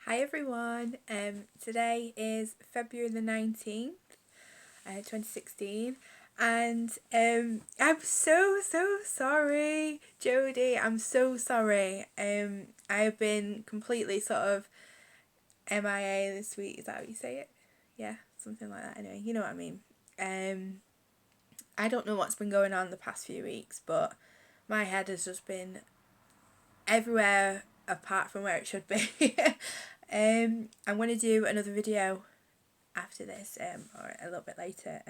Hi everyone, today is February the 19th, 2016, and I'm so sorry, Jodie, I'm so sorry. I've been completely sort of MIA this week, is that how you say it? Yeah, something like that anyway, you know what I mean. I don't know what's been going on the past few weeks, but my head has just been everywhere apart from where it should be. I'm going to do another video after this, or a little bit later,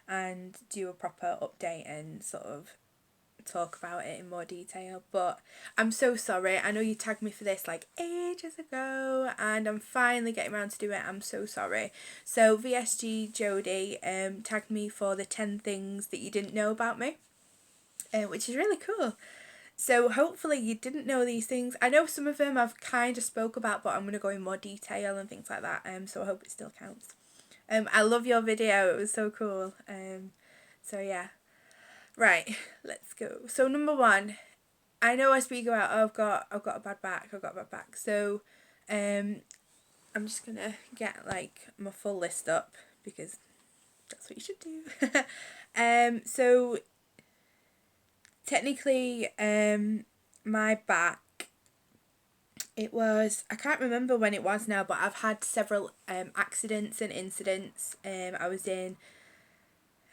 and do a proper update and sort of talk about it in more detail. But I'm so sorry. I know you tagged me for this like ages ago, and I'm finally getting around to do it. I'm so sorry. So Vsg Jodi tagged me for the 10 things that you didn't know about me, which is really cool. So hopefully you didn't know these things. I know some of them I've kind of spoke about, but I'm going to go in more detail and things like that. So I hope it still counts. I love your video. It was so cool. So yeah. Right, let's go. So number one, I know I speak about, oh, I've got a bad back. I've got a bad back. So I'm just going to get like my full list up because that's what you should do. So technically, my back, it was, I can't remember when it was now, but I've had several accidents and incidents. I was in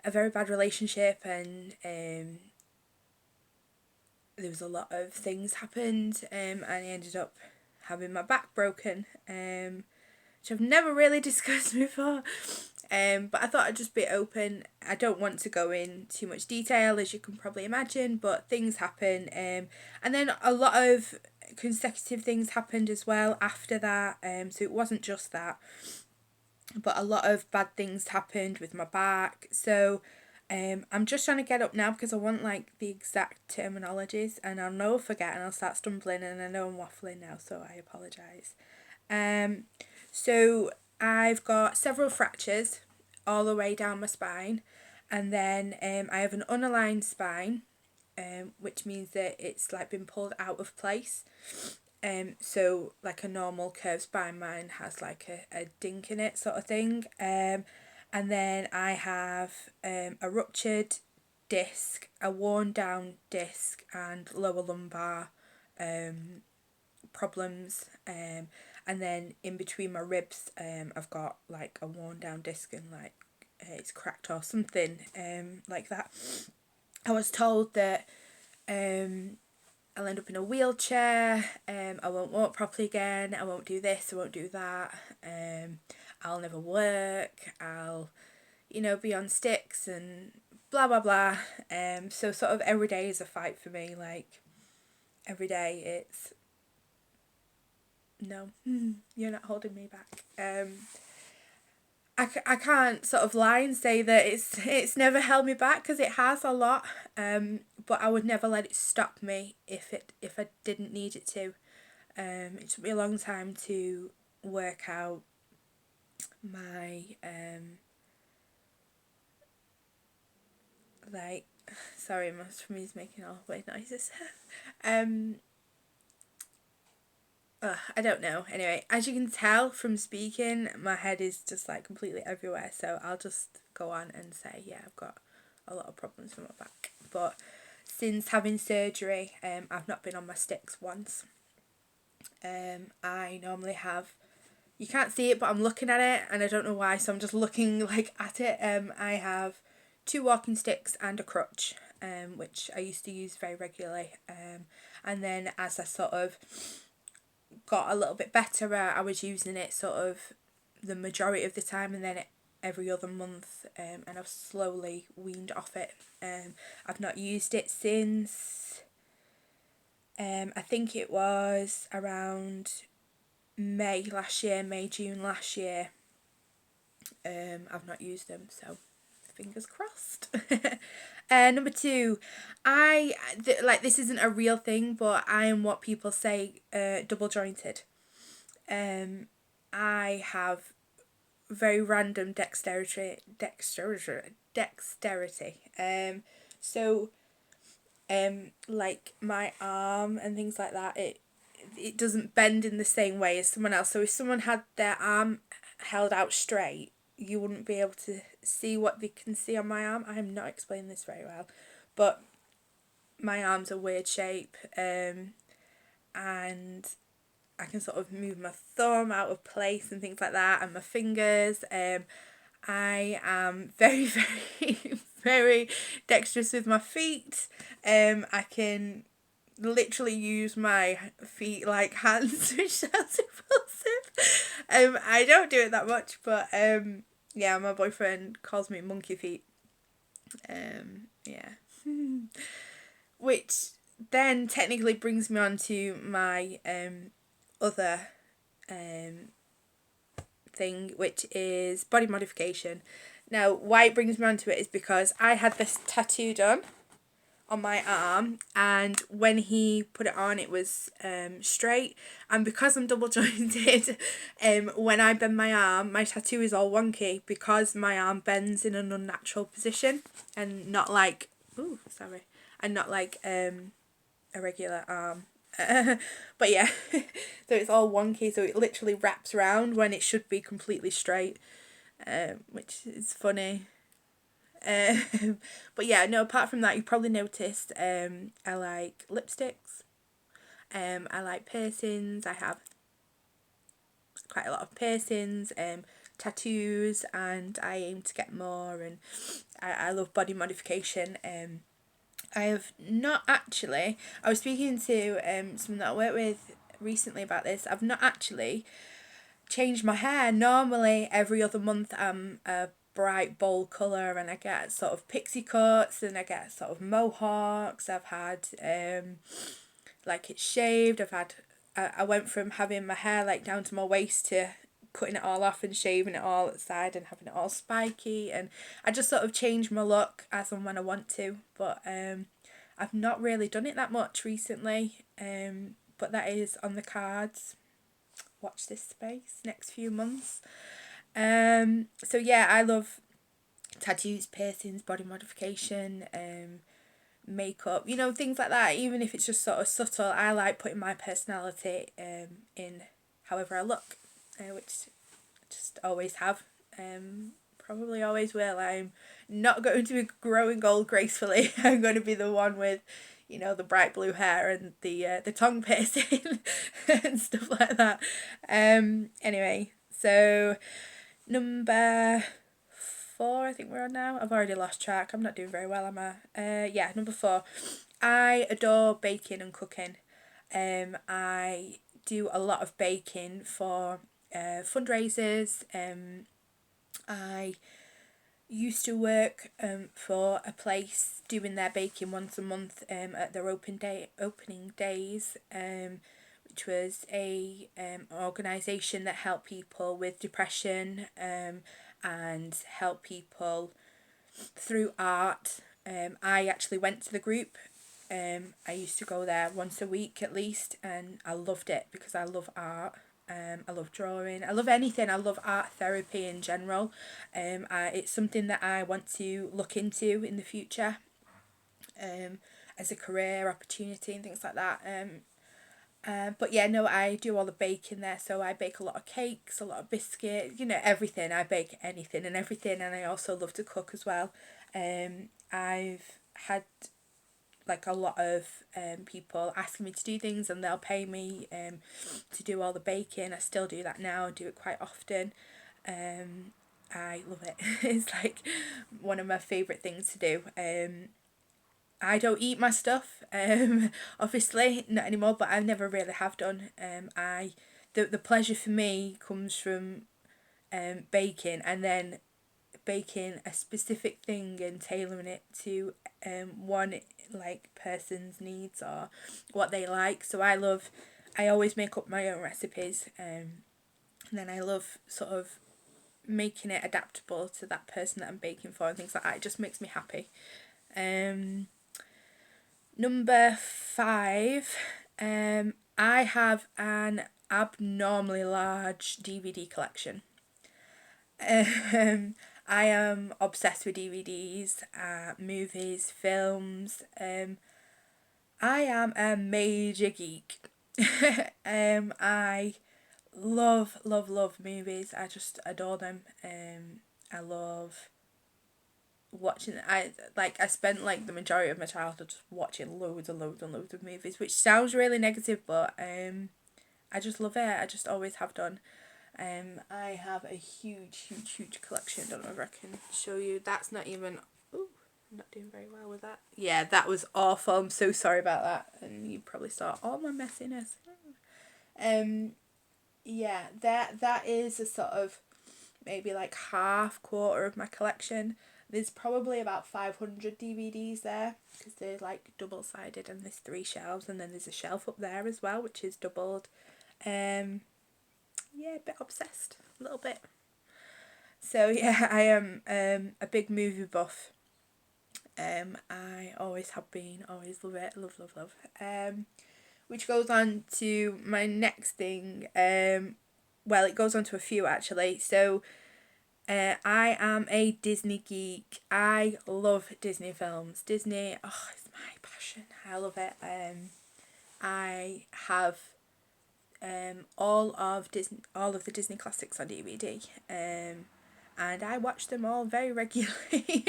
a very bad relationship, and there was a lot of things happened, and I ended up having my back broken, which I've never really discussed before. But I thought I'd just be open. I don't want to go in too much detail, as you can probably imagine, but things happen. And then a lot of consecutive things happened as well after that. So it wasn't just that, but a lot of bad things happened with my back. So I'm just trying to get up now because I want like the exact terminologies, and I'll know forget and I'll start stumbling, and I know I'm waffling now, so I apologise. So I've got several fractures all the way down my spine, and then I have an unaligned spine, which means that it's like been pulled out of place. So like a normal curved spine, mine has like a dink in it sort of thing. And then I have a ruptured disc, a worn down disc, and lower lumbar problems. And then in between my ribs, I've got like a worn down disc, and like it's cracked or something like that. I was told that I'll end up in a wheelchair, I won't walk properly again, I won't do this, I won't do that, I'll never work, I'll, be on sticks and blah blah blah. So sort of every day is a fight for me, like every day it's no, you're not holding me back. I can't sort of lie and say that it's never held me back, because it has a lot, but I would never let it stop me if I didn't need it to. It took me a long time to work out my like, sorry, my tummy's making all weird noises. I don't know. Anyway, as you can tell from speaking, my head is just like completely everywhere. So I'll just go on and say, yeah, I've got a lot of problems with my back. But since having surgery, I've not been on my sticks once. I normally have, you can't see it, but I'm looking at it, and I don't know why, so I'm just looking like at it. I have 2 walking sticks and a crutch, which I used to use very regularly. And then as I sort of got a little bit better, I was using it sort of the majority of the time, and then every other month, and I've slowly weaned off it. I've not used it since I think it was around May, June last year. I've not used them, so fingers crossed. Number 2, this isn't a real thing, but I am what people say double jointed. I have very random dexterity. So like my arm and things like that, it doesn't bend in the same way as someone else. So if someone had their arm held out straight, you wouldn't be able to see what they can see on my arm. I'm not explaining this very well, but my arm's a weird shape, and I can sort of move my thumb out of place and things like that, and my fingers. I am very, very, very dexterous with my feet. I can literally use my feet like hands, which sounds impulsive. I don't do it that much, but yeah, my boyfriend calls me monkey feet. Yeah. Which then technically brings me on to my other thing, which is body modification. Now, why it brings me onto it is because I had this tattoo done on my arm, and when he put it on, it was straight, and because I'm double jointed, when I bend my arm, my tattoo is all wonky because my arm bends in an unnatural position, and not like a regular arm. But yeah, so it's all wonky, so it literally wraps around when it should be completely straight, which is funny. But yeah, no, apart from that, you probably noticed I like lipsticks, I like piercings. I have quite a lot of piercings, tattoos, and I aim to get more, and I love body modification. I have not actually, I was speaking to someone that I work with recently about this. I've not actually changed my hair. Normally every other month I'm a bright bold colour, and I get sort of pixie cuts, and I get sort of mohawks. I've had like it's shaved. I went from having my hair like down to my waist to cutting it all off and shaving it all at the side and having it all spiky, and I just sort of change my look as and when I want to, but I've not really done it that much recently, but that is on the cards. Watch this space next few months. So yeah, I love tattoos, piercings, body modification, makeup, things like that. Even if it's just sort of subtle, I like putting my personality in however I look, which I just always have, probably always will. I'm not going to be growing old gracefully. I'm going to be the one with the bright blue hair and the tongue piercing and stuff like that. Anyway, so number 4, I think we're on now. I've already lost track. I'm not doing very well, am I? Yeah, number 4. I adore baking and cooking. I do a lot of baking for fundraisers. I used to work for a place doing their baking once a month at their opening days, which was a organisation that helped people with depression and help people through art. I actually went to the group. I used to go there once a week at least, and I loved it because I love art. I love drawing. I love anything. I love art therapy in general. It's something that I want to look into in the future, as a career opportunity and things like that. But yeah, no, I do all the baking there. So I bake a lot of cakes, a lot of biscuits, everything. I bake anything and everything, and I also love to cook as well. I've had like a lot of people asking me to do things, and they'll pay me to do all the baking. I still do that now. I do it quite often. I love it. It's like one of my favourite things to do. I don't eat my stuff, obviously not anymore, but I never really have done. The pleasure for me comes from baking, and then baking a specific thing and tailoring it to one like person's needs or what they like. So I always make up my own recipes, and then I love sort of making it adaptable to that person that I'm baking for and things like that. It just makes me happy. Number 5, I have an abnormally large DVD collection. I am obsessed with DVDs, movies, films. I am a major geek. I love, love, love movies. I just adore them. I love watching. I spent like the majority of my childhood just watching loads and loads and loads of movies, which sounds really negative, but I just love it. I just always have done. I have a huge, huge, huge collection. I don't know if I can show you. That's not even. Ooh, I'm not doing very well with that. Yeah, that was awful. I'm so sorry about that. And you probably saw all my messiness. Yeah, that is a sort of maybe like half quarter of my collection. There's probably about 500 DVDs there because they're like double sided and there's 3 shelves, and then there's a shelf up there as well which is doubled. Yeah, a bit obsessed, a little bit. So yeah, I am a big movie buff. I always have been, always love it, love, love, love. Which goes on to my next thing. Well, it goes on to a few actually. So, I am a Disney geek. I love Disney films. Disney, oh, it's my passion. I love it. I have all of the Disney classics on DVD. And I watch them all very regularly.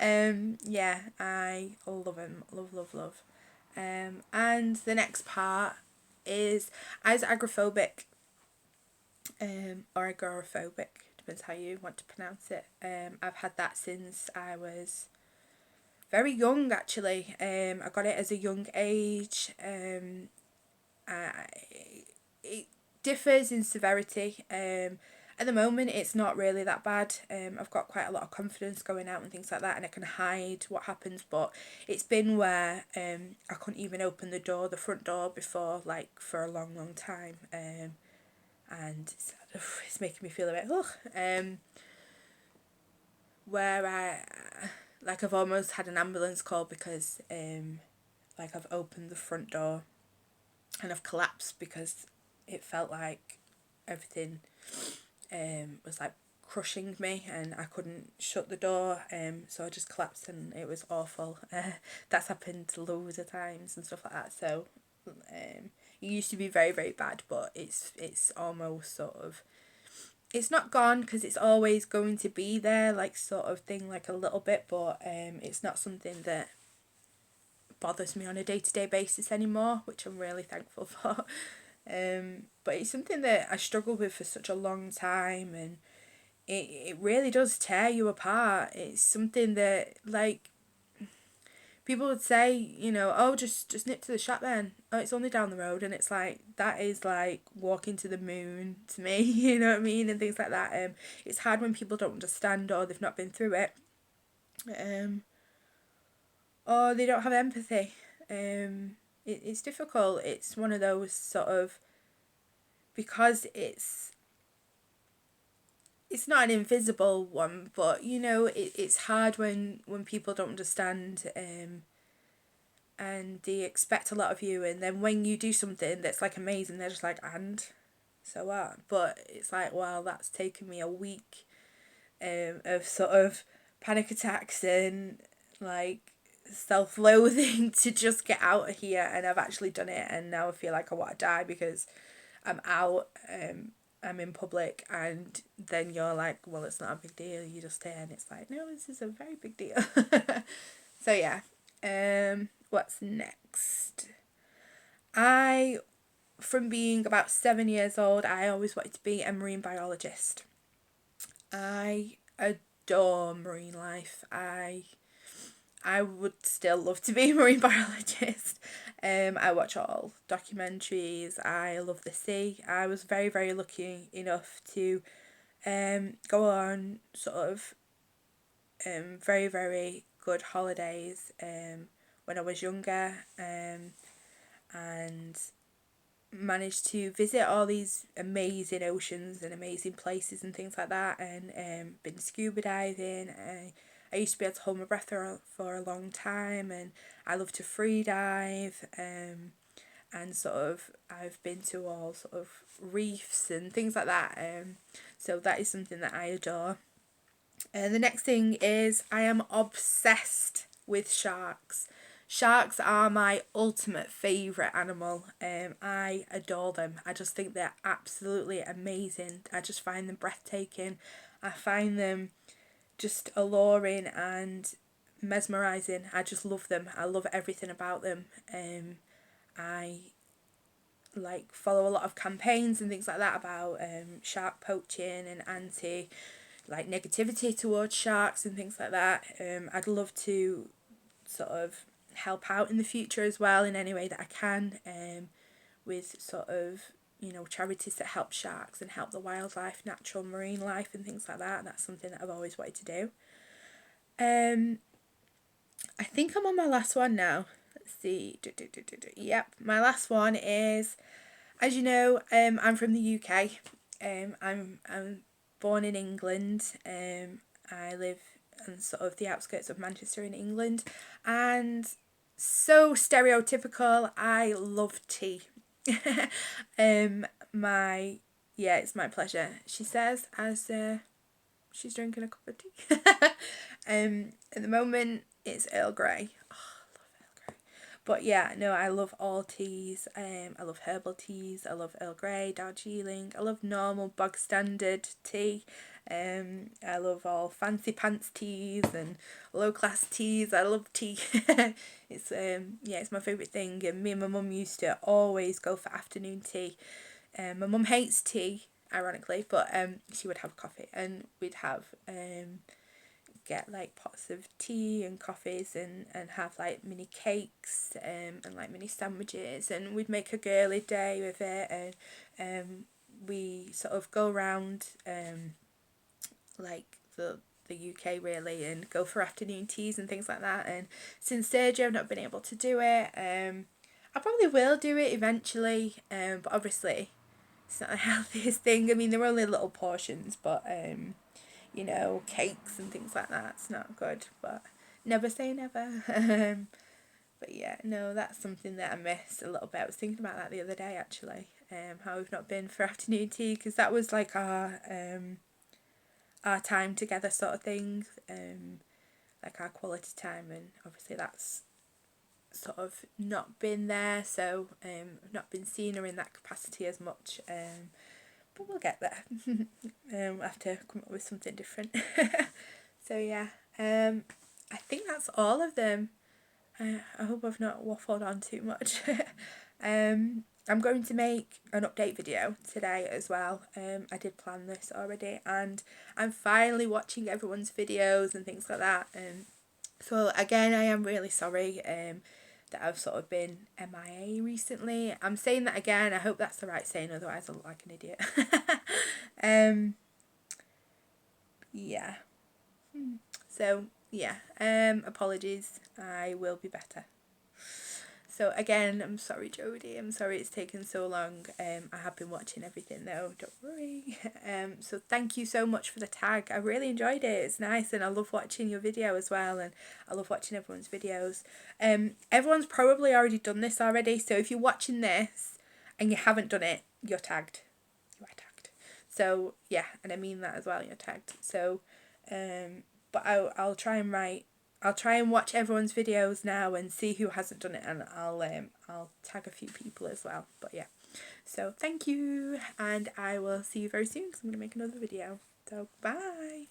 Yeah, I love them. Love, love, love. And the next part is as agoraphobic, or agoraphobic, depends how you want to pronounce it. I've had that since I was very young actually. I got it as a young age. I, it differs in severity. At the moment, it's not really that bad. I've got quite a lot of confidence going out and things like that, and I can hide what happens. But it's been where I couldn't even open the front door before, like for a long, long time. And it's making me feel a bit where I've almost had an ambulance call because like I've opened the front door and I've collapsed because it felt like everything was like crushing me and I couldn't shut the door, so I just collapsed and it was awful. That's happened loads of times and stuff like that. So it used to be very, very bad, but it's almost sort of, it's not gone because it's always going to be there, like sort of thing, like a little bit, but it's not something that bothers me on a day-to-day basis anymore, which I'm really thankful for. But it's something that I struggled with for such a long time, and it really does tear you apart. It's something that, like, people would say, you know, oh, just nip to the shop then. Oh, it's only down the road, and it's like, that is like walking to the moon to me, you know what I mean, and things like that. It's hard when people don't understand or they've not been through it. Or they don't have empathy. It's difficult. It's one of those sort of, because it's not an invisible one, but you know, it's hard when people don't understand, and they expect a lot of you, and then when you do something that's like amazing, they're just like, and so what? But it's like, well, that's taken me a week of sort of panic attacks and like self-loathing to just get out of here, and I've actually done it, and now I feel like I want to die because I'm out, I'm in public, and then you're like, well, it's not a big deal, you just stay, and it's like, no, this is a very big deal. So yeah, what's next? I, from being about 7 years old, I always wanted to be a marine biologist. I adore marine life. I would still love to be a marine biologist. I watch all documentaries. I love the sea. I was very, very lucky enough to go on sort of very, very good holidays when I was younger, and managed to visit all these amazing oceans and amazing places and things like that, and been scuba diving. I used to be able to hold my breath for a long time, and I love to free dive, and sort of I've been to all sort of reefs and things like that, so that is something that I adore. And the next thing is I am obsessed with sharks. Sharks are my ultimate favourite animal. I adore them. I just think they're absolutely amazing. I just find them breathtaking. I find them just alluring and mesmerising. I just love them. I love everything about them. I like follow a lot of campaigns and things like that about shark poaching and anti like negativity towards sharks and things like that. I'd love to sort of help out in the future as well in any way that I can, with sort of, you know, charities that help sharks and help the wildlife, natural marine life and things like that. That's something that I've always wanted to do. I think I'm on my last one now. Let's see. Yep, my last one is, as you know, I'm from the UK. I'm born in England. I live on sort of the outskirts of Manchester in England, and so stereotypical. I love tea. My yeah, it's my pleasure. She says as she's drinking a cup of tea. At the moment it's Earl Grey. Oh, I love Earl Grey. But yeah, no, I love all teas. I love herbal teas. I love Earl Grey, Darjeeling. I love normal bog standard tea. I love all fancy pants teas and low class teas. I love tea. It's yeah, it's my favourite thing. And me and my mum used to always go for afternoon tea. My mum hates tea, ironically, but she would have coffee, and we'd have get like pots of tea and coffees and have like mini cakes and like mini sandwiches, and we'd make a girly day with it, and we sort of go around like the UK really and go for afternoon teas and things like that. And since surgery I've not been able to do it. I probably will do it eventually, but obviously it's not the healthiest thing. I mean, they're only little portions, but you know, cakes and things like that, it's not good, but never say never. But yeah, no, that's something that I miss a little bit. I was thinking about that the other day actually, how we've not been for afternoon tea, because that was like our time together sort of thing, like our quality time, and obviously that's sort of not been there, so I've not been seeing her in that capacity as much, but we'll get there. I have to come up with something different. So yeah, I think that's all of them. I hope I've not waffled on too much. I'm going to make an update video today as well. I did plan this already, and I'm finally watching everyone's videos and things like that. So again, I am really sorry that I've sort of been MIA recently. I'm saying that again. I hope that's the right saying, otherwise I look like an idiot. Yeah. So yeah. Apologies. I will be better. So again, I'm sorry, Jodie. I'm sorry it's taken so long. I have been watching everything though. Don't worry. So thank you so much for the tag. I really enjoyed it. It's nice, and I love watching your video as well, and I love watching everyone's videos. Everyone's probably already done this already. So if you're watching this and you haven't done it, you're tagged. You are tagged. So yeah, and I mean that as well. You're tagged. So, but I'll try and write. I'll try and watch everyone's videos now and see who hasn't done it, and I'll tag a few people as well. But yeah, so thank you, and I will see you very soon because I'm going to make another video. So bye.